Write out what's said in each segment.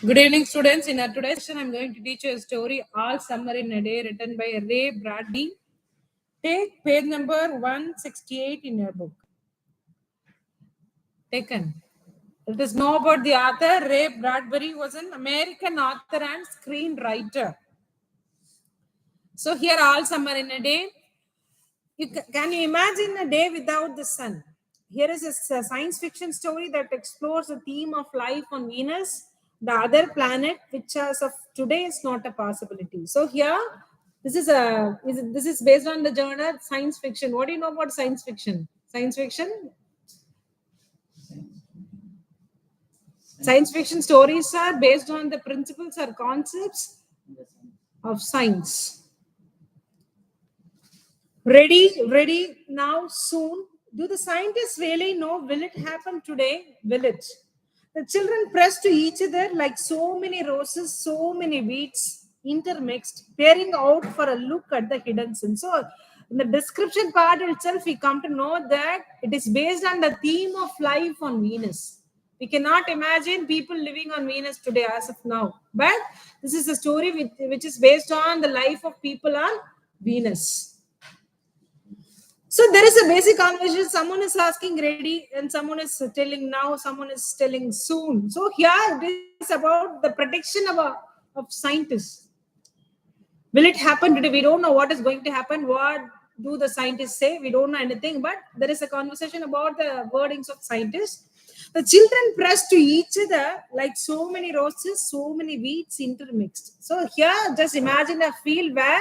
Good evening, students. In our today's session, I'm going to teach you a story, All Summer in a Day, written by Ray Bradbury. Take page number 168 in your book. Taken. Let us know about the author. Ray Bradbury was an American author and screenwriter. So here, All Summer in a Day. Can you imagine a day without the sun? Here is a science fiction story that explores the theme of life on Venus, the other planet, which as of today is not a possibility. So here, this is based on the genre science fiction. What do you know about science fiction? Science fiction stories are based on the principles or concepts of science. Ready now, soon. Do the scientists really know? Will it happen today? Will it? The children press to each other like so many roses, so many weeds intermixed, peering out for a look at the hidden sin. So, in the description part itself, we come to know that it is based on the theme of life on Venus. We cannot imagine people living on Venus today as of now. But this is a story which is based on the life of people on Venus. So there is a basic conversation. Someone is asking ready and someone is telling now, someone is telling soon. So here it is about the prediction of scientists. Will it happen today? We don't know what is going to happen. What do the scientists say? We don't know anything, but there is a conversation about the wordings of scientists. The children press to each other like so many roses, so many weeds intermixed. So here, just imagine a field where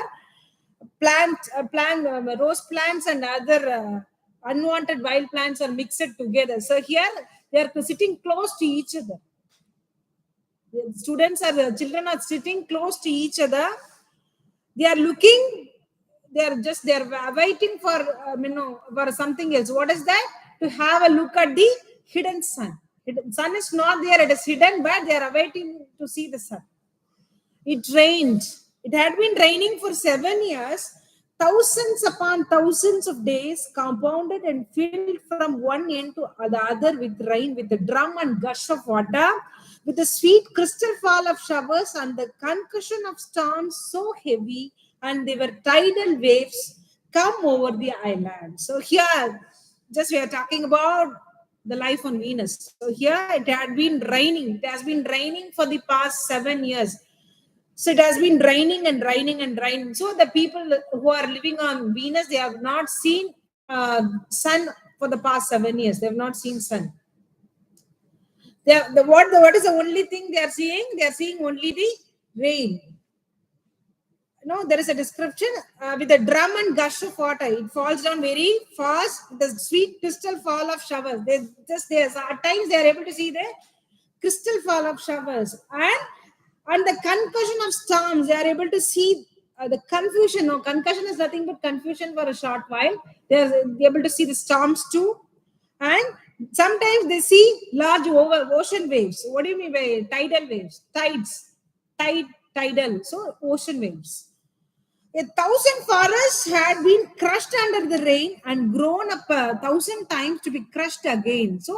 rose plants and other unwanted wild plants are mixed together. So here they are sitting close to each other. The children are sitting close to each other. They are looking. They are waiting for something else. What is that? To have a look at the hidden sun. Sun is not there; it is hidden, but they are waiting to see the sun. It rained. It had been raining for 7 years, thousands upon thousands of days, compounded and filled from one end to the other with rain, with the drum and gush of water, with the sweet crystal fall of showers and the concussion of storms so heavy, and they were tidal waves come over the island. So here, just we are talking about the life on Venus. So here it had been raining. It has been raining for the past 7 years. So it has been raining and raining and raining. So the people who are living on Venus, they have not seen sun for the past 7 years. They have not seen sun. What is the only thing they are seeing? They are seeing only the rain. No, there is a description with a drum and gush of water. It falls down very fast. The sweet crystal fall of showers. At times they are able to see the crystal fall of showers and the concussion of storms. They are able to see the confusion. No, concussion is nothing but confusion for a short while. They are able to see the storms too. And sometimes they see large ocean waves. What do you mean by tidal waves? Tidal. So ocean waves. 1,000 forests had been crushed under the rain and grown up 1,000 times to be crushed again. So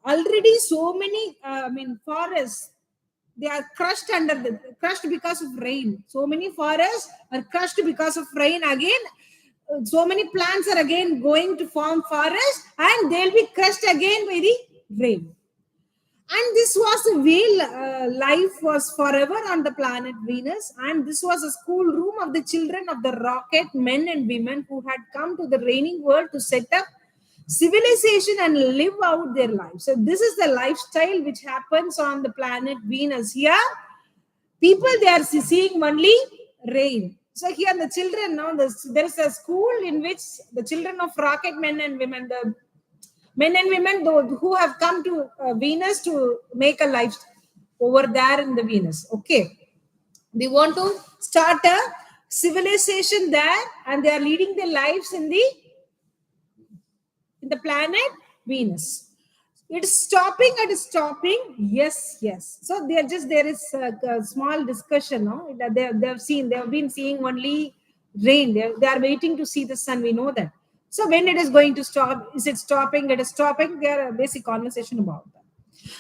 already so many forests, they are crushed because of rain. So many forests are crushed because of rain again. So many plants are again going to form forests and they'll be crushed again by the rain. And this was the way life was forever on the planet Venus. And this was a schoolroom of the children of the rocket men and women who had come to the raining world to set up civilization and live out their lives. So this is the lifestyle which happens on the planet Venus. Here, people, they are seeing only rain. So here the children, there is a school in which the children of rocket men and women, the men and women who have come to Venus to make a lifestyle over there in the Venus. Okay. They want to start a civilization there and they are leading their lives in the planet Venus. It is stopping. Yes. So there is a small discussion. No? They have been seeing only rain. They are waiting to see the sun. We know that. So when it is going to stop, is it stopping? It is stopping. There are a basic conversation about that.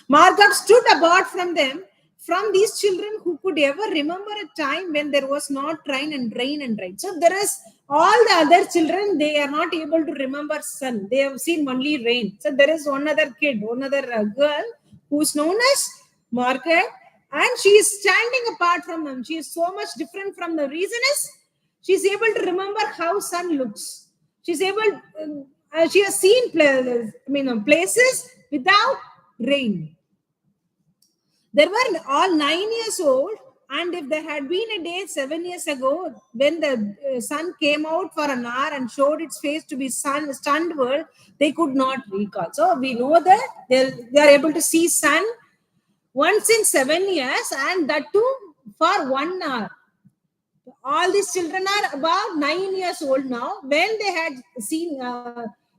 Markup stood apart from them, from these children who could ever remember a time when there was not rain and rain and rain. So there is all the other children, they are not able to remember sun. They have seen only rain. So there is one other kid, one other girl who's known as Margaret, and she is standing apart from them. She is so much different from the reason is she's able to remember how sun looks. She's able, she has seen places without rain. There were all 9 years old, and if there had been a day 7 years ago when the sun came out for an hour and showed its face to be stunned world, they could not recall. So we know that they are able to see sun once in 7 years, and that too for 1 hour. All these children are about 9 years old now. When they had seen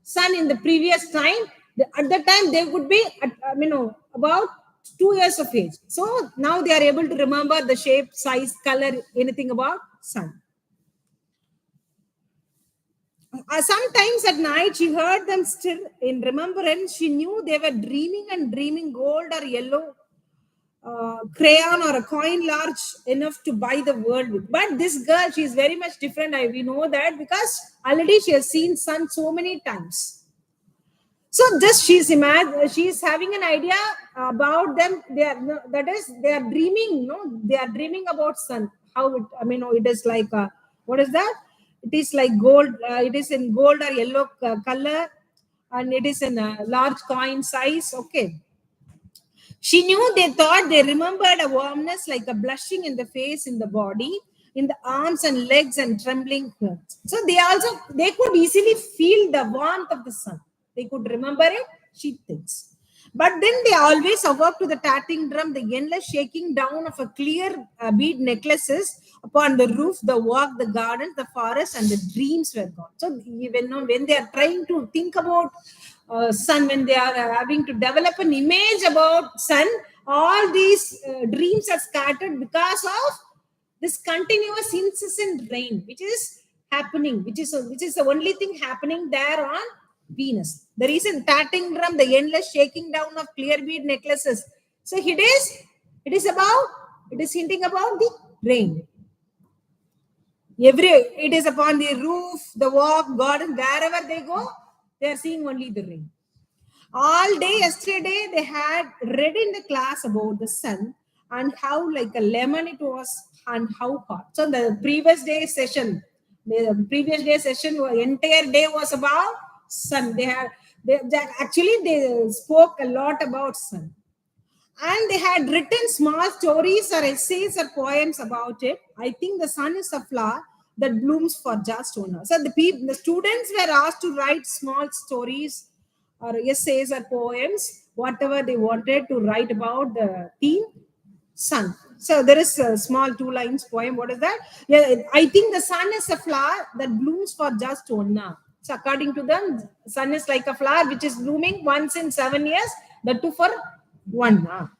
sun in the previous time, at that time they would be about 2 years of age. So now they are able to remember the shape, size, color, anything about sun. Sometimes at night she heard them still in remembrance. She knew they were dreaming and dreaming gold or yellow crayon or a coin large enough to buy the world with. But this girl, she is very much different. We know that because already she has seen sun so many times. So just she's having an idea about them. They are dreaming. They are dreaming about sun. How it? It is like what is that? It is like gold. It is in gold or yellow color, and it is in a large coin size. Okay. She knew they thought they remembered a warmness like a blushing in the face, in the body, in the arms and legs and trembling hands. So they could easily feel the warmth of the sun. They could remember it, she thinks. But then they always awoke to the tatting drum, the endless shaking down of a clear bead necklaces upon the roof, the walk, the gardens, the forest, and the dreams were gone. So even when they are trying to think about sun, when they are having to develop an image about sun, all these dreams are scattered because of this continuous incessant rain, which is happening, which is the only thing happening there on Venus. The reason tatting drum, the endless shaking down of clear bead necklaces. So it is hinting about the rain. It is upon the roof, the walk, garden, wherever they go, they are seeing only the rain. All day yesterday, they had read in the class about the sun and how like a lemon it was and how hot. So the previous day session, the entire day was about sun. They spoke a lot about sun. And they had written small stories or essays or poems about it. I think the sun is a flower that blooms for just owner. So the students were asked to write small stories or essays or poems, whatever they wanted to write about the theme, sun. So there is a small 2 lines poem. What is that? Yeah, I think the sun is a flower that blooms for just owner. So according to them, sun is like a flower which is blooming once in 7 years, that too for 1 hour.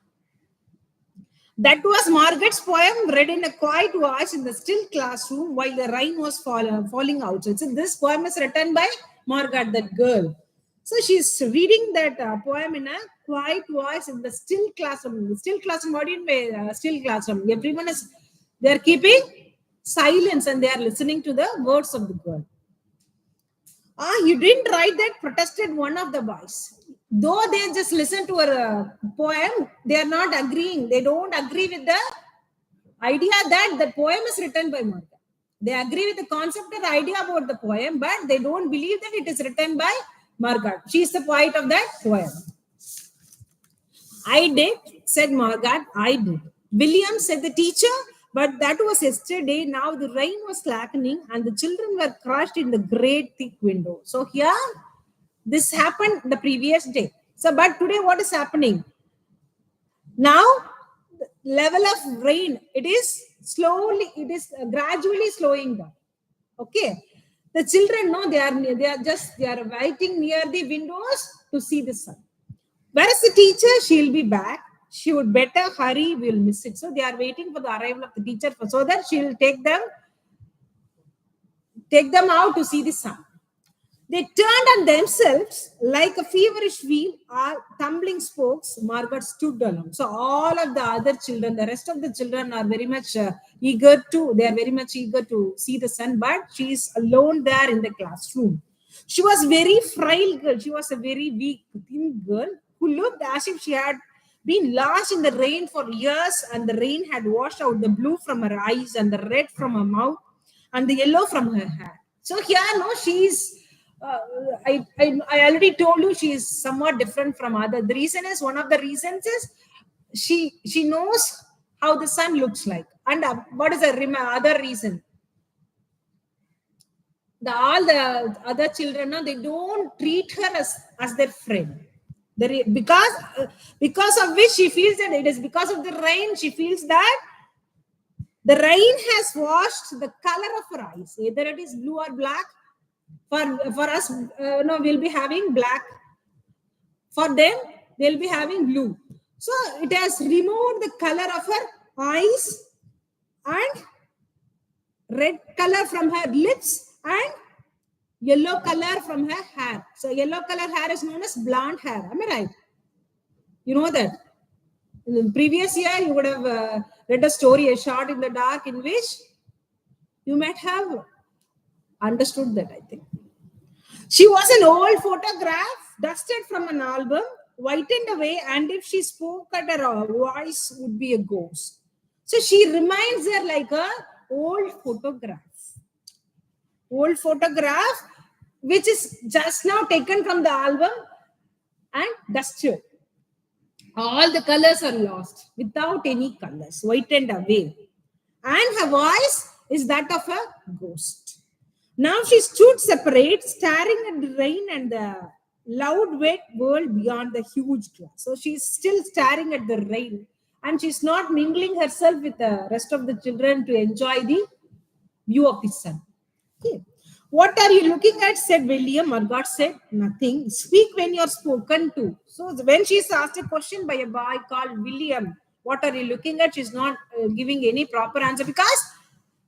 That was Margaret's poem read in a quiet voice in the still classroom while the rain was falling out. So this poem is written by Margaret, that girl. So she's reading that poem in a quiet voice in the still classroom. The still classroom, what do you mean still classroom? Everyone they're keeping silence and they are listening to the words of the girl. You didn't write that, protested one of the boys. Though they just listen to a poem, they are not agreeing. They don't agree with the idea that the poem is written by Margaret. They agree with the concept or idea about the poem, but they don't believe that it is written by Margaret. She is the poet of that poem. I did, said Margaret. I did. William, said the teacher. But that was yesterday. Now the rain was slackening and the children were crushed in the great thick window. So here, this happened the previous day. So, but today what is happening? Now, the level of rain, it is gradually slowing down. Okay. The children know they are waiting near the windows to see the sun. Whereas the teacher, she'll be back. She would better hurry, we'll miss it. So they are waiting for the arrival of the teacher so that she'll take them out to see the sun. They turned on themselves like a feverish wheel or tumbling spokes. Margaret stood alone. So all of the other children, the rest of the children are very much they are very much eager to see the sun, but she is alone there in the classroom. She was very frail girl. She was a very weak, thin girl who looked as if she had been lost in the rain for years, and the rain had washed out the blue from her eyes and the red from her mouth and the yellow from her hair. So here, no, she's. Uh, I already told you she is somewhat different from other. The reason is one of the reasons is she knows how the sun looks like, and what is the other reason? All the other children, no, they don't treat her as their friend. Because of which she feels that it is because of the rain. She feels that the rain has washed the color of her eyes, either it is blue or black. For us, no, we'll be having black. For them, they'll be having blue. So it has removed the color of her eyes and red color from her lips and yellow color from her hair. So yellow color hair is known as blonde hair. Am I right? You know that. In the previous year, you would have read a story, A Shot in the Dark, in which you might have understood that, I think. She was an old photograph dusted from an album, whitened away, and if she spoke at her voice would be a ghost. So she reminds her like a old photograph. Old photograph, which is just now taken from the album and dusted. All the colors are lost without any colors, whitened away. And her voice is that of a ghost. Now she stood separate, staring at the rain and the loud, wet world beyond the huge glass. So she's still staring at the rain, and she's not mingling herself with the rest of the children to enjoy the view of the sun. Okay. What are you looking at? Said William. Margot said, nothing. Speak when you're spoken to. So when she's asked a question by a boy called William, what are you looking at? She's not giving any proper answer because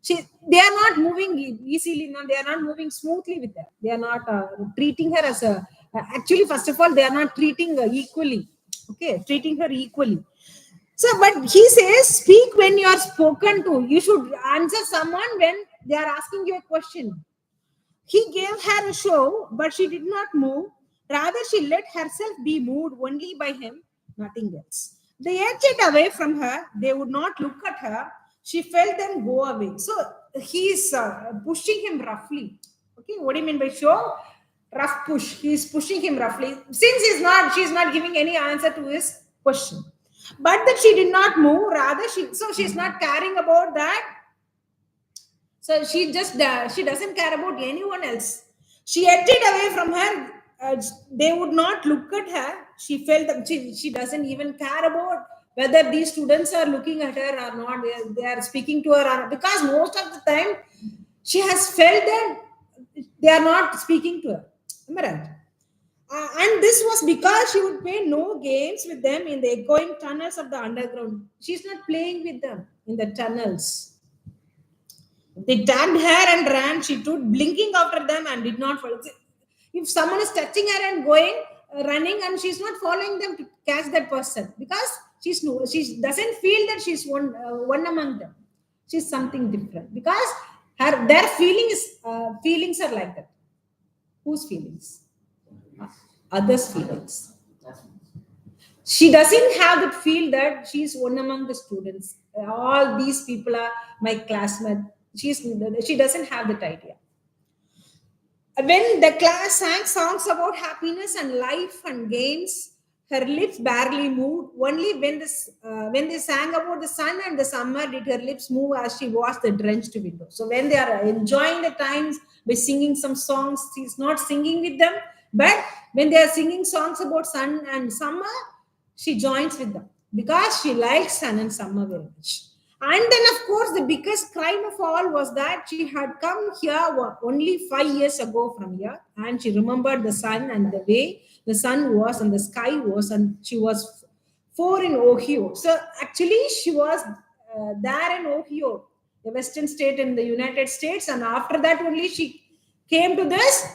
they are not moving easily. No, they are not moving smoothly with her. They are not treating her as a. Actually, first of all, they are not treating her equally. Okay, treating her equally. So, but he says, speak when you are spoken to. You should answer someone when they are asking you a question. He gave her a show, but she did not move. Rather, she let herself be moved only by him, nothing else. They edged away from her. They would not look at her. She felt them go away. So he's pushing him roughly. Okay, what do you mean by show? Rough push. He's pushing him roughly. Since she's not giving any answer to his question. But that she did not move. Rather, she's not caring about that. So she doesn't care about anyone else. She edged away from her. They would not look at her. She felt that she doesn't even care about whether these students are looking at her or not. They are speaking to her because most of the time she has felt that they are not speaking to her. Am I right? And this was because she would play no games with them in the echoing tunnels of the underground. She's not playing with them in the tunnels. They tagged her and ran. She stood blinking after them and did not follow. If someone is touching her and going, running, and she's not following them to catch that person because she doesn't feel that she's one among them. She's something different because their feelings are like that. Whose feelings? Others' feelings. She doesn't have that feel that she's one among the students. All these people are my classmates. She doesn't have that idea. When the class sang songs about happiness and life and games, her lips barely moved. Only when they sang about the sun and the summer did her lips move as she washed the drenched window. So when they are enjoying the times by singing some songs, she's not singing with them. But when they are singing songs about sun and summer, she joins with them because she likes sun and summer very much. And then, of course, the biggest crime of all was that she had come here only 5 years ago from here, and she remembered the sun and the way the sun was and the sky was, and she was 4 in Ohio. So actually, she was there in Ohio, the western state in the United States, and after that only she came to this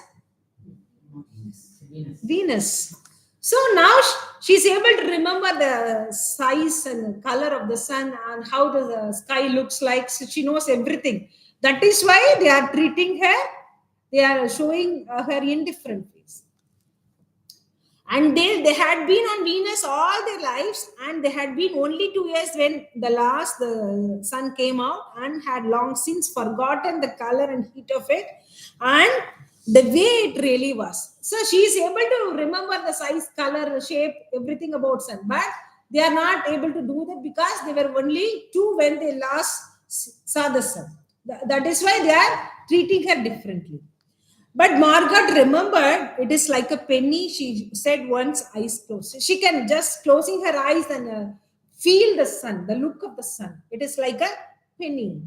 Venus. So now she's able to remember the size and color of the sun and how the sky looks like. So she knows everything. That is why they are treating her, they are showing her indifferent face. And they had been on Venus all their lives, and they had been only 2 years when the sun came out, and had long since forgotten the color and heat of it and the way it really was. So she is able to remember the size, color, shape, everything about sun, but they are not able to do that because they were only two when they last saw the sun. That is why they are treating her differently. But Margaret remembered it is like a penny, she said once, eyes closed. She can just closing her eyes and feel the sun, the look of the sun. It is like a penny.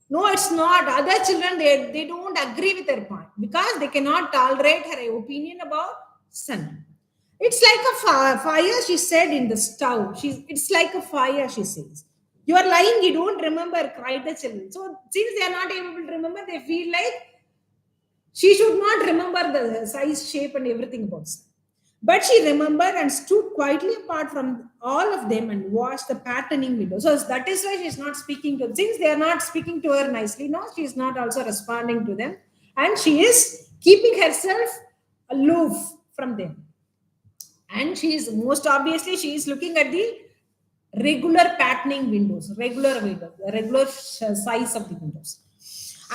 No, it's not. Other children, they don't agree with her point because they cannot tolerate her opinion about sun. It's like a fire, she said, in the stove. It's like a fire, she says. You are lying, you don't remember, cried the children. So since they are not able to remember, they feel like she should not remember the size, shape, and everything about sun. But she remembered and stood quietly apart from all of them and watched the patterning window. So that is why she is not speaking to them. Since they are not speaking to her nicely, no, she is not also responding to them. And she is keeping herself aloof from them. And she is most obviously, she is looking at the regular patterning windows, the regular size of the windows.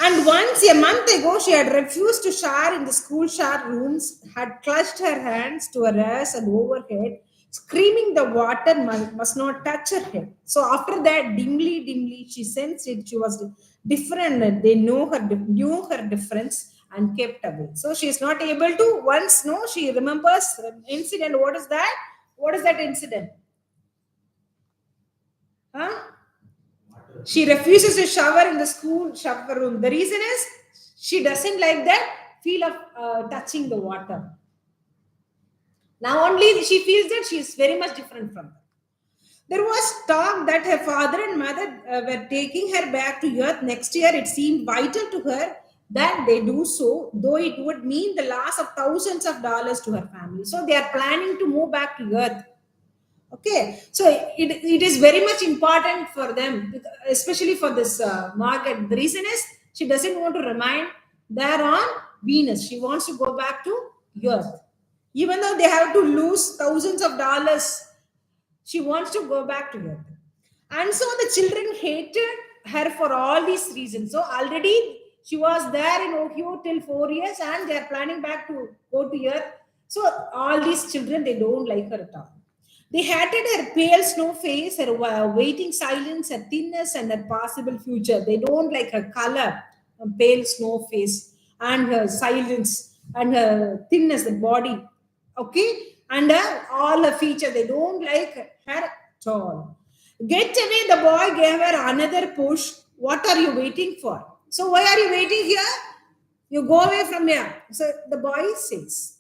And once a month ago, she had refused to shower in the school shower rooms, had clutched her hands to her ass and overhead, screaming the water must not touch her head. So after that, dimly, she sensed it. She was different. They knew her difference and kept away. So she is not able to. Once, no, she remembers an incident. What is that? What is that incident? Huh? She refuses to shower in the school shower room. The reason is she doesn't like that feel of touching the water. Now only she feels that she is very much different from her. There was talk that her father and mother were taking her back to earth next year. It seemed vital to her that they do so, though it would mean the loss of thousands of dollars to her family. So they are planning to move back to earth. Okay, so it is very much important for them, especially for this Margaret. The reason is she doesn't want to remain there on Venus. She wants to go back to Earth. Even though they have to lose thousands of dollars, she wants to go back to Earth. And so the children hated her for all these reasons. So already she was there in Ohio till 4 years, and they are planning back to go to Earth. So all these children, they don't like her at all. They hated her pale snow face, her waiting silence, her thinness, and her possible future. They don't like her color, her pale snow face, and her silence, and her thinness, the body. Okay? And all the feature. They don't like her at all. Get away, the boy gave her another push. What are you waiting for? So why are you waiting here? You go away from here. So the boy says.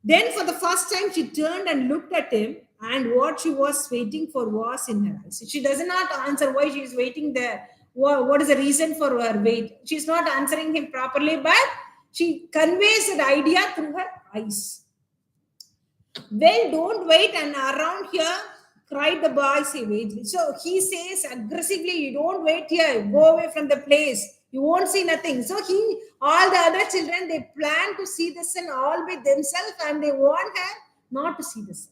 Then for the first time, she turned and looked at him, and what she was waiting for was in her eyes. She does not answer why she is waiting there. What is the reason for her wait? She's not answering him properly, but she conveys an idea through her eyes. Well, don't wait and around here, cried the boy. Say, wait. So he says aggressively, you don't wait here, go away from the place. You won't see nothing. So all the other children, they plan to see the sun all by themselves, and they want her not to see the sun.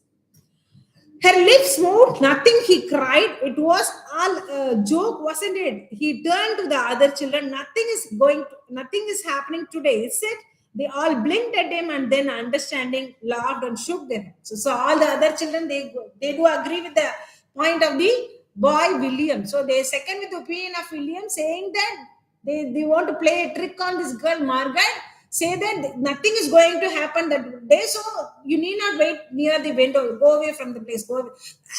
Her lips moved, nothing, he cried. It was all a joke, wasn't it? He turned to the other children. Nothing is happening today, is it? They all blinked at him, and then understanding, laughed and shook their heads. So all the other children, they do agree with the point of the boy William. So they second with the opinion of William, saying that they want to play a trick on this girl Margaret, say that nothing is going to happen that day, so you need not wait near the window, go away from the place, go away.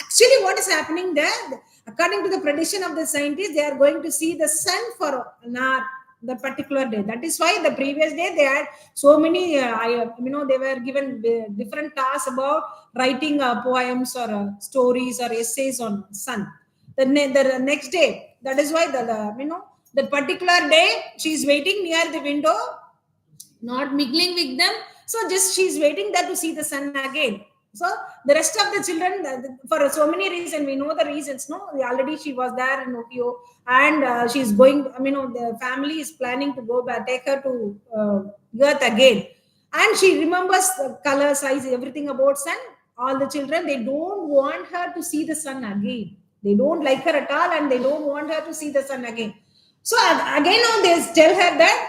Actually, what is happening there, according to the prediction of the scientists, they are going to see the sun for an hour the particular day. That is why the previous day they had so many they were given different tasks about writing poems or stories or essays on sun. The next day, that is why the particular day she is waiting near the window, not mingling with them, So just she's waiting there to see the sun again. So the rest of the children, for so many reasons, we know the reasons, no? Already she was there in Ohio, and she's going, I mean, the family is planning to go back, take her to Earth again. And she remembers the color, size, everything about sun. All the children, they don't want her to see the sun again. They don't like her at all, and they don't want her to see the sun again. So again, now they tell her that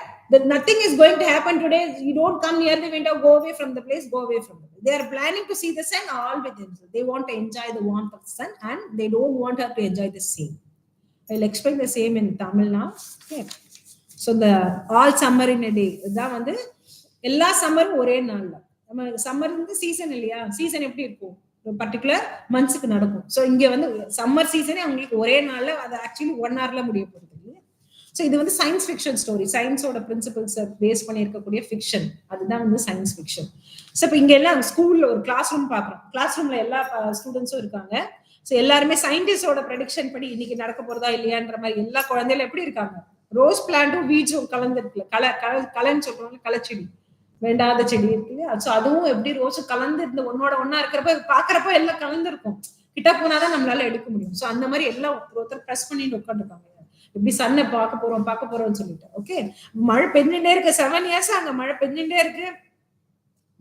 nothing is going to happen today. You don't come near the window, go away from the place, go away from the place. They are planning to see the sun all with themselves. They want to enjoy the warmth of the sun, and they don't want her to enjoy the same. I'll explain the same in Tamil now. Okay. So the all summer in a day. இதான் வந்து எல்லா சம்மரும் ஒரே நாள்ல. நம்ம summer வந்து season இல்லையா? Season எப்படி இருக்கும்? ஒரு பர்டிகுலர் மந்த்ஸ்க்கு நடக்கும். ஸோ இங்க வந்து சம்மர் சீசனே அவங்களுக்கு ஒரே நாள்ல, அது ஆக்சுவலி 1 hourல முடிய போகுது. ஸோ இது வந்து சயின்ஸ் ஃபிக்ஷன் ஸ்டோரி, சயின்ஸோட பிரின்சிபல்ஸை பேஸ் பண்ணி இருக்கக்கூடிய ஃபிக்ஷன், அதுதான் வந்து சயின்ஸ் ஃபிக்ஷன். ஸோ இப்போ இங்க எல்லாம் ஸ்கூல்ல ஒரு கிளாஸ் ரூம் பாக்குறோம். கிளாஸ் ரூம்ல எல்லா ஸ்டூடெண்ட்ஸும் இருக்காங்க. ஸோ எல்லாருமே சயின்டிஸ்டோட ப்ரெடிக்ஷன் படி இன்னைக்கு நடக்க போறதா இல்லையான்ற மாதிரி எல்லா குழந்தைகளும் எப்படி இருக்காங்க? ரோஸ் பிளான்ட்டும் வீஜும் கலந்துருக்குல, கலன்னு சொல்றாங்க, களைச்செடி, வேண்டாத செடி இருக்கு. ஸோ அதுவும் எப்படி ரோஸும் கலந்து இந்த ஒன்னோட ஒன்னா இருக்கிறப்ப பாக்குறப்ப எல்லாம் கலந்துருக்கும். கிட்ட போனாதான் நம்மளால எடுக்க முடியும். ஸோ அந்த மாதிரி எல்லாம் ஒருத்தர் ப்ரெஸ் பண்ணிட்டு உட்காந்துருக்காங்க. இப்படி சன்னை பார்க்க போறோம்னு சொல்லிட்டு. ஓகே, மழை பெஞ்சுட்டே இருக்கு. 7 years அங்க மழை பெஞ்சுட்டே இருக்கு.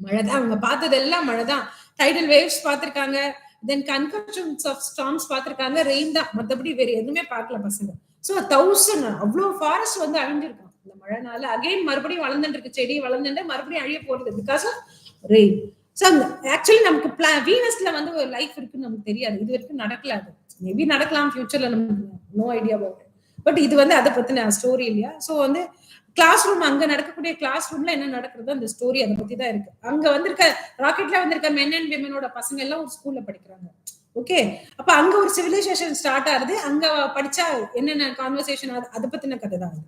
மழைதான் அவங்க பார்த்தது எல்லாம் மழைதான். டைடல் வேவ்ஸ் பார்த்திருக்காங்க, தென் கன்கர்ஷன்ஸ் ஆஃப் ஸ்டார்ம்ஸ் பார்த்திருக்காங்க, ரெயின் தான். மற்றபடி வேற எதுவுமே பார்க்கல பசங்க. ஸோ 1000 அவ்வளவு ஃபாரஸ்ட் வந்து அழிஞ்சிருக்கும் இந்த மழைனால. அகைன் மறுபடியும் வளர்ந்துட்டு இருக்கு, செடி வளர்ந்துட்டு மறுபடியும் அழிய போறது because of rain. So actually நமக்கு வீனஸ்ல வந்து ஒரு லைஃப் இருக்குன்னு நமக்கு தெரியாது. இது வரைக்கும் நடக்கல. அது மேபி நடக்கலாம் ஃபியூச்சர்ல, நமக்கு நோ ஐடியா அபவுட். பட் இது வந்து அதை பத்தின ஸ்டோரி இல்லையா? சோ வந்து கிளாஸ் ரூம், அங்க நடக்கக்கூடிய கிளாஸ் ரூம்ல என்ன நடக்குறது, அந்த ஸ்டோரி அதை பத்தி தான் இருக்கு. அங்க வந்திருக்க ராக்கெட்ல வந்திருக்க மென் அண்ட் விமனோட பசங்க எல்லாம் ஒரு ஸ்கூல்ல படிக்கிறாங்க. ஓகே, அப்ப அங்க ஒரு சிவிலைசேஷன் ஸ்டார்ட் ஆகுது. அங்க படிச்சா என்னென்ன கான்வர்சேஷன், அதை பத்தின கதை தான்.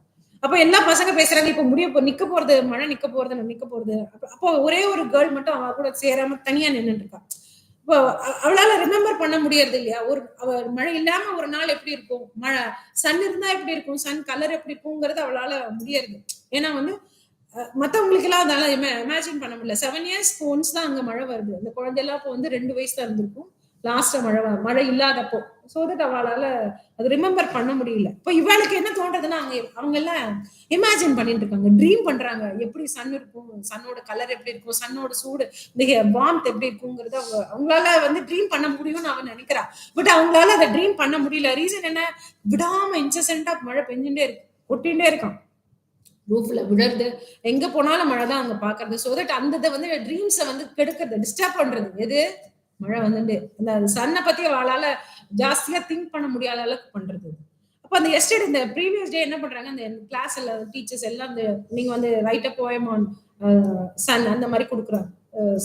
அப்ப எல்லா பசங்க பேசுறாங்க, இப்ப நிக்க போறது, மழை நிக்க போறது. அப்போ ஒரே ஒரு கேர்ள் மட்டும் அவ கூட சேராம தனியா நின்னுட்டு இருக்கா. இப்போ அவளால ரிமெம்பர் பண்ண முடியறது இல்லையா? மழை இல்லாம ஒரு நாள் எப்படி இருக்கும், மழை சன் இருந்தா எப்படி இருக்கும், சன் கலர் எப்படி இருக்குங்கிறது அவளால முடியறது. ஏன்னா வந்து மத்தவங்களுக்கு எல்லாம் அதனால இமேஜின் பண்ண முடியல. 7 years ஒன்ஸ் தான் அங்க மழை வருது. அந்த குழந்தை எல்லாம் இப்போ வந்து 2 வயசு தான் இருந்திருக்கும் லாஸ்டா மழை இல்லாதப்போ. சோ தட் அவளால அது ரிமெம்பர் பண்ண முடியல. இப்போ இவளுக்கு என்ன தோன்றதுன்னா, அவங்க எல்லாம் இமேஜின் பண்ணிட்டு இருக்காங்க, ட்ரீம் பண்றாங்க, எப்படி சன் இருக்கும், சன்னோட கலர் எப்படி இருக்கும், சன்னோட சூடு, இந்த வார்ம்த் எப்படி இருக்குங்கிறது அவங்களால வந்து ட்ரீம் பண்ண முடியும்னு அவன் நினைக்கிறா. பட் அவங்களால அதை ட்ரீம் பண்ண முடியல. ரீசன் என்ன? விடாம இன்சென்டா மழை பெஞ்சுட்டே இருக்கு, கொட்டிகிட்டே இருக்கான். ரூஃப்ல விழுறது, எங்க போனாலும் மழை தான் அங்க பாக்குறது. சோ தட் அந்த வந்து ட்ரீம்ஸை வந்து கெடுக்கிறது, டிஸ்டர்ப் பண்றது எது? மழை வந்துட்டு அந்த சன்னை பத்தி அவளால ஜாஸ்தியா திங்க் பண்ண முடியாத அளவுக்கு பண்றது. அப்ப அந்த எஸ்டேட் இந்த ப்ரீவியஸ் டே என்ன பண்றாங்க, அந்த கிளாஸ் எல்லாம் டீச்சர்ஸ் எல்லாம் அந்த நீங்க வந்து write a poem on sun அந்த மாதிரி கொடுக்குறாங்க.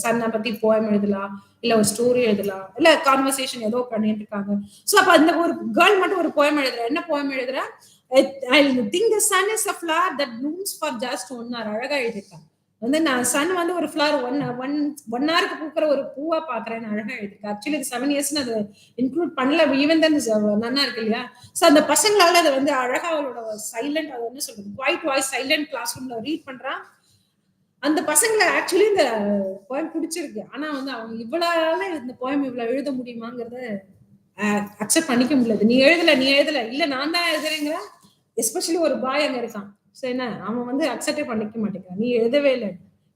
சன்னை பத்தி போயம் எழுதலாம், இல்ல ஒரு ஸ்டோரி எழுதலாம், இல்ல கான்வர்சேஷன் ஏதோ பண்ணிட்டு இருக்காங்க. சோ அப்ப அந்த ஒரு கேர்ள் மட்டும் ஒரு போயம் எழுதுறா. என்ன poem எழுதுறா? I think the sun is a flower that blooms for just 1 hour. அழகா எழுதிருக்காங்க. வந்து நான் சன் வந்து ஒரு ஃபிளவர் ஒன் ஹவருக்கு பூக்கிற ஒரு பூவா பாக்குறேன்னு அழகா எழுதிருக்கு. ஆக்சுவலி இது 7 years அதை இன்க்ளூட் பண்ணல. ஈவன் தான் நன்னா இருக்கு இல்லையா? சோ அந்த பசங்களால அதை வந்து அழகா அவளோட சைலண்ட், அது என்ன சொல்றது, குவைட் வாய்ஸ் சைலண்ட் கிளாஸ் ரூம்ல ரீட் பண்றான். அந்த பசங்களை ஆக்சுவலி இந்த போயம் பிடிச்சிருக்கு. ஆனா வந்து அவங்க இவ்வளவு இந்த போயம் இவ்வளவு எழுத முடியுமாங்கிறத அக்செப்ட் பண்ணிக்க முடியாது. நீ எழுதல, இல்ல நான் தான் எழுதுறேங்க. எஸ்பெஷலி ஒரு பாய் அங்க இருக்கான். சோ என்ன, அவன் வந்து அக்செப்டே பண்ணிக்க மாட்டேங்கிறான். நீ எழுதவே இல்லை.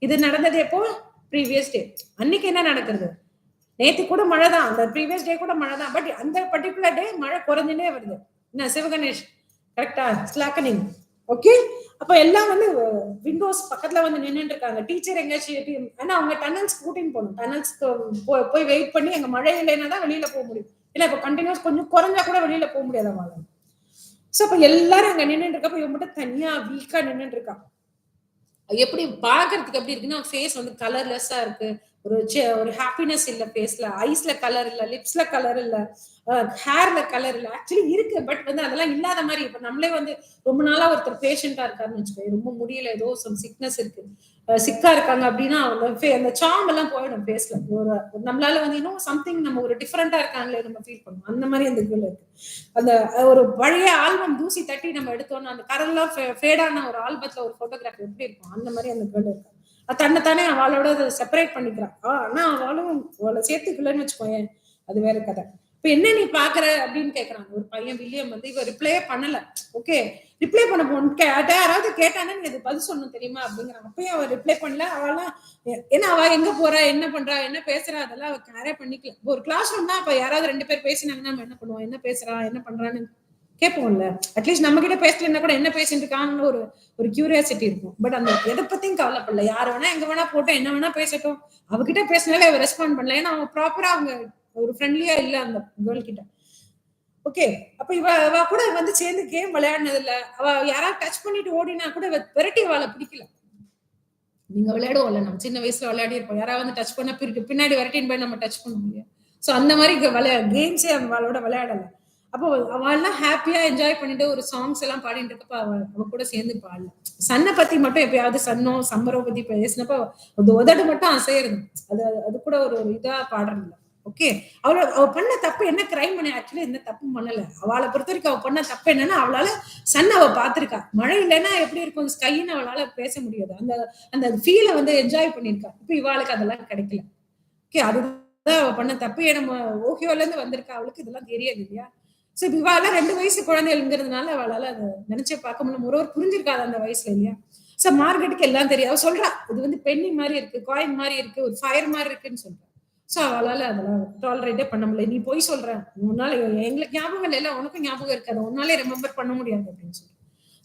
இது நடந்தது எப்போ? Previous day. அன்னைக்கு என்ன நடக்கிறது? நேத்து கூட மழை தான், அந்த ப்ரீவியஸ் டே கூட மழை தான். பட் அந்த பர்டிகுலர் டே மழை குறைஞ்சுட்டே வருது. என்ன சிவகணேஷ் கரெக்டா? ஸ்லாக்கனிங். ஓகே, அப்ப எல்லாம் வந்து விண்டோஸ் பக்கத்துல வந்து நின்றுட்டு இருக்காங்க. டீச்சர் எங்கேயாச்சும், ஏன்னா அவங்க டனல்ஸ் கூட்டின்னு போகணும். டனல்ஸ்க்கு போய் வெயிட் பண்ணி, அங்க மழை இல்லைன்னா தான் வெளியில போக முடியும். இல்ல இப்ப கண்டினியூஸ் கொஞ்சம் குறைஞ்சா கூட வெளியில போக முடியாத மாதிரி. சோ அப்ப எல்லாரும் அங்க நின்றுட்டு இருக்கப்ப இவன் மட்டும் தனியா வீக்கா நின்றுட்டு இருக்கான். எப்படி பாக்குறதுக்கு எப்படி இருக்குன்னா, ஃபேஸ் வந்து கலர்லெஸ்ஸா இருக்கு. ஒரு ஹாப்பினஸ் இல்ல ஃபேஸ்ல, ஐஸ்ல கலர் இல்ல, லிப்ஸ்ல கலர் இல்ல, ஹேர்ல கலர் இல்ல. ஆக்சுவலி இருக்கு, பட் வந்து அதெல்லாம் இல்லாத மாதிரி. இப்ப நம்மளே வந்து ரொம்ப நாளா ஒருத்தர் பேஷண்டா இருக்காருன்னு வச்சுக்கோங்க, ரொம்ப முடியல, ஏதோ சம் சிக்னஸ் இருக்கு, சிக்கா இருக்காங்க அப்படின்னா அந்த சாம் எல்லாம் போயிடும் ஃபேஸ்ல. நம்மளால வந்து இன்னும் சம்திங் நம்ம ஒரு டிஃபரெண்டா இருக்காங்களே நம்ம ஃபீல் பண்ணுவோம். அந்த மாதிரி அந்த கேர்ள் இருக்கு. அந்த ஒரு பழைய ஆல்பம் தூசி தட்டி நம்ம எடுத்தோம்னா, அந்த கரெல்லாம் ஃபேடான ஒரு ஆல்பத்துல ஒரு போட்டோகிராஃப் எப்படி இருக்கும், அந்த மாதிரி அந்த கேர்ள் இருக்கு. தன்னைத்தானே அவளோட செப்பரேட் பண்ணிக்கிறான். ஆனா அவளும் அவளை சேர்த்துக்கலன்னு வச்சுக்கோயேன், அது வேற கதை. இப்ப என்ன நீ பாக்குற அப்படின்னு கேக்குறாங்க ஒரு பையன் வில்லியம் வந்து. இவ ரிப்ளே பண்ணல. ஓகே, ரிப்ளை பண்ண போன யாராவது கேட்டானே நீ அது பதில் சொல்லணும் தெரியுமா அப்படிங்கிறாங்க. அப்பயும் அவ ரிப்ளை பண்ணல. அவெல்லாம் ஏன்னா அவ எங்க போறா, என்ன பண்றா, என்ன பேசுறா, அதெல்லாம் அவ கேரே பண்ணிக்கல. ஒரு கிளாஸ் ரூம்னா அப்ப யாராவது 2 பேர் பேசினாங்கன்னா நம்ம என்ன பண்ணுவோம், என்ன பேசுறா, என்ன பண்றான்னு கேட்போம்ல. அட்லீஸ்ட் நம்ம கிட்ட பேசலன்னா கூட என்ன பேசிட்டு இருக்கான்னு ஒரு ஒரு கியூரியாசிட்டி இருக்கும். பட் அந்த எதை பத்தியும் கவலைப்படல. யாரு வேணா எங்க வேணா போட்டோம், என்ன வேணா பேசட்டும். அவகிட்ட பேசினாலே அவ ரெஸ்பாண்ட் பண்ணல. ஏன்னா அவங்க ப்ராப்பரா அவங்க ஒரு ஃப்ரெண்ட்லியா இல்ல அந்த கேர்ள் கிட்ட. ஓகே, அப்ப இவ கூட வந்து சேர்ந்து கேம் விளையாடினது இல்ல. அவ யாராவது டச் பண்ணிட்டு ஓடினா கூட விரட்டி அவளை பிடிக்கல. நீங்க விளையாடுவோம்ல, நம்ம சின்ன வயசுல விளையாடி இருப்போம். யாராவது வந்து டச் பண்ண பின்னாடி விரட்டின்னு போய் நம்ம டச் பண்ண முடியும். சோ அந்த மாதிரி கேம்ஸே அவளோட விளையாடல. அப்போ அவள்லாம் ஹாப்பியா என்ஜாய் பண்ணிட்டு ஒரு சாங்ஸ் எல்லாம் பாடிட்டு இருக்கப்ப அவ கூட சேர்ந்து பாடல. சன்னை பத்தி மட்டும் எப்பயாவது சன்னோ சம்மரோ பத்தி பேசினப்ப அது உதடு மட்டும் அசையுறது. அது அது கூட ஒரு இதா பாடுறது. ஓகே, அவ பண்ண தப்பு என்ன, கிரைம் பண்ண ஆக்சுவலி எந்த தப்பும் பண்ணல. அவளை பொறுத்த வரைக்கும் அவ பண்ண தப்பு என்னன்னா, அவளால சன் அவ பாத்திருக்கா. மழை இல்லைன்னா எப்படி இருக்கும் ஸ்கைன்னு அவளால பேச முடியாது. அந்த அந்த ஃபீல வந்து என்ஜாய் பண்ணிருக்கா. இப்ப இவாளுக்கு அதெல்லாம் கிடைக்கல. ஓகே, அதுதான் அவ பண்ண தப்பு. நம்ம ஓஹியோல இருந்து வந்திருக்கா, அவளுக்கு இதெல்லாம் தெரியாது இல்லையா. சோ இவாள 2 வயசு குழந்தைங்கிறதுனால அவளால அதை நினைச்சே பார்க்க முடியல. ஒரு புரிஞ்சிருக்காது அந்த வயசுல இல்லையா. சோ மார்க்கெட்டுக்கு எல்லாம் தெரியும். அவ சொல்றா இது வந்து பென்னி மாதிரி இருக்கு, காயின் மாதிரி இருக்கு, ஒரு ஃபயர் மாதிரி இருக்குன்னு சொல்றா. சோ அவளால அதெல்லாம் டாலரேட்டே பண்ண முடியல. நீ போய் சொல்ற, உன்னால எங்களுக்கு ஞாபகம் இல்ல, உனக்கும் ஞாபகம் இருக்காது, உன்னாலே ரிமெம்பர் பண்ண முடியாது அப்படின்னு சொல்லி.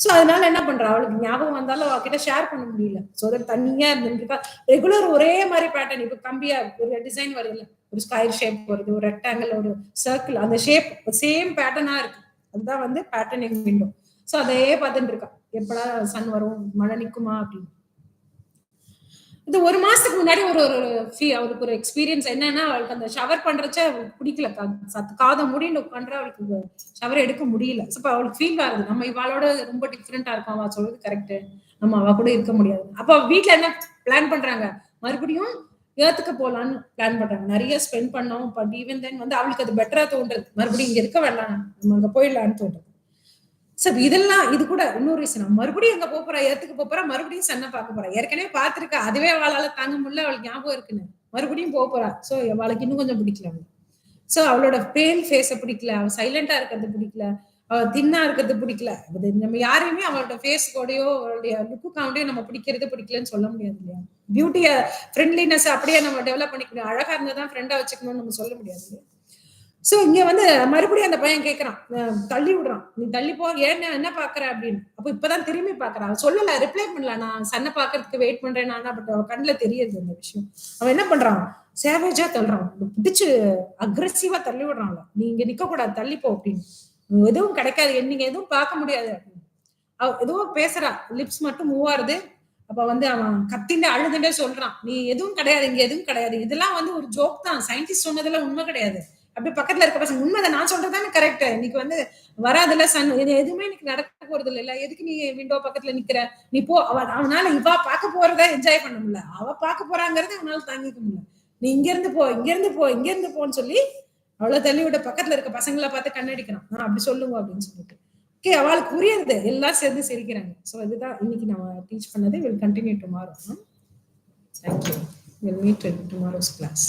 சோ அதனால என்ன பண்றா, அவளுக்கு ஞாபகம் வந்தாலும் அவகிட்ட ஷேர் பண்ண முடியல. சோ தனியா இருந்துருக்கா. ரெகுலர் ஒரே மாதிரி பேட்டர்ன். இப்ப கம்பியா ஒரு டிசைன் வருது, ஒரு ஸ்கொயர் ஷேப் வருது, ஒரு ரெக்டாங்கிள், ஒரு சர்க்கிள், அந்த ஷேப் சேம் பேட்டர்னா இருக்கு. அதுதான் வந்து பேட்டர்னிங் விண்டோ. சோ அதே பார்த்துட்டு இருக்கா, எப்படா சன் வரும், மழை நிக்குமா அப்படின்னு. இது ஒரு மாசத்துக்கு முன்னாடி ஒரு ஒரு அவளுக்கு ஒரு எக்ஸ்பீரியன்ஸ் என்னன்னா, அவளுக்கு அந்த ஷவர் பண்றச்ச அவளுக்கு பிடிக்கல. காதை மூடின்னு உட்காந்துற அவளுக்கு ஷவர் எடுக்க முடியல. அப்ப அவளுக்கு ஃபீல் ஆகுது, நம்ம இவாளோட ரொம்ப டிஃப்ரெண்டா இருக்கும், அவ சொல்றது கரெக்ட், நம்ம அவ கூட இருக்க முடியாது. அப்ப வீட்டுல என்ன பிளான் பண்றாங்க, மறுபடியும் ஏத்துக்க போலான்னு பிளான் பண்றாங்க. நிறைய ஸ்பெண்ட் பண்ணோம். பட் ஈவன் தென் வந்து அவளுக்கு அது பெட்டரா தோன்றது, மறுபடியும் இங்க இருக்க வேண்டாம், நம்ம அங்க போயிடலான்னு தோன்றது. சார் இதெல்லாம் இது கூட இன்னொரு ரீசன். மறுபடியும் எங்க போறா, ஏத்துக்கு போறா, மறுபடியும் சன்ன பார்க்க போறா. ஏற்கனவே பாத்துருக்கா, அதுவே அவளால தாங்க முடியல, அவளுக்கு ஞாபகம் இருக்குன்னு மறுபடியும் போறா. சோ அவளுக்கு இன்னும் கொஞ்சம் பிடிக்கல. சோ அவளோட பேல் ஃபேஸ பிடிக்கல, அவ சைலண்டா இருக்கிறது பிடிக்கல, அவ தின்னா இருக்கிறது பிடிக்கல. நம்ம யாரையுமே அவளோட ஃபேஸ் கூடயோ அவளுடைய லுக்கு காண்டியோ நம்ம பிடிக்கிறது பிடிக்கலன்னு சொல்ல முடியாது இல்லையா. பியூட்டிய ஃப்ரெண்ட்லினஸ் அப்படியே நம்ம டெவலப் பண்ணிக்கணும். அழகா இருந்தாதான் ஃப்ரெண்டா வச்சுக்கணும்னு நம்ம சொல்ல முடியாது இல்லையா. சோ இங்க வந்து மறுபடியும் அந்த பையன் கேக்குறான், தள்ளி விடுறான், நீ தள்ளி போ, ஏன் என்ன பாக்குற அப்படின்னு. அப்ப இப்பதான் திரும்பி பாக்குறான். சொல்லல, ரிப்ளை பண்ணல, நான் சன்ன பாக்குறதுக்கு வெயிட் பண்றேன் நானா. பட் அவ கண்ணுல தெரியுது அந்த விஷயம். அவன் என்ன பண்றான், சேவேஜா தள்ளுறான், பிடிச்சு அக்ரெசிவா தள்ளி விடுறான். நீ இங்க நிக்க கூடாது, தள்ளி போ அப்படின்னு. எதுவும் கிடைக்காது, நீங்க எதுவும் பார்க்க முடியாது அப்படின்னு. அவ ஏதோ பேசுறா, லிப்ஸ் மட்டும் மூவ் ஆறுது. அப்ப வந்து அவன் கத்திண்டு அழுதுண்டே சொல்றான், நீ எதுவும் கிடையாது, இங்க எதுவும் கிடையாது, இதெல்லாம் வந்து ஒரு ஜோக் தான், சயின்டிஸ்ட் சொன்னதெல்லாம் உண்மை கிடையாது. அப்படி பக்கத்துல இருக்க பசங்க, உண்மைதான், நான் சொல்றதுதானே கரெக்ட், இன்னைக்கு வந்து வராதுல்ல சன், எதுவுமே இன்னைக்கு நடக்க போறது இல்ல, எதுக்கு நீ விண்டோ பக்கத்துல நிக்கிற, நீ போ. அவனால இவா பார்க்க போறத என்ஜாய் பண்ண முடியல, அவ பார்க்க போறாங்கிறத அவனால தாங்கிக்க முடியல. நீ இங்க இருந்து போ, இங்க இருந்து போ, இங்க இருந்து போன்னு சொல்லி அவ்வளவு தள்ளி விட பக்கத்துல இருக்க பசங்களை பார்த்து கண்ணடிக்கிறான். அப்படி சொல்லுங்க அப்படின்னு சொல்லிட்டு. ஓகே, அவளுக்கு புரியுது, எல்லாம் சேர்ந்து சிரிக்கிறாங்க. சோ இதுதான் இன்னைக்கு நம்ம டீச் பண்ணது. Will continue tomorrow. Thank you. Will meet in tomorrow's class.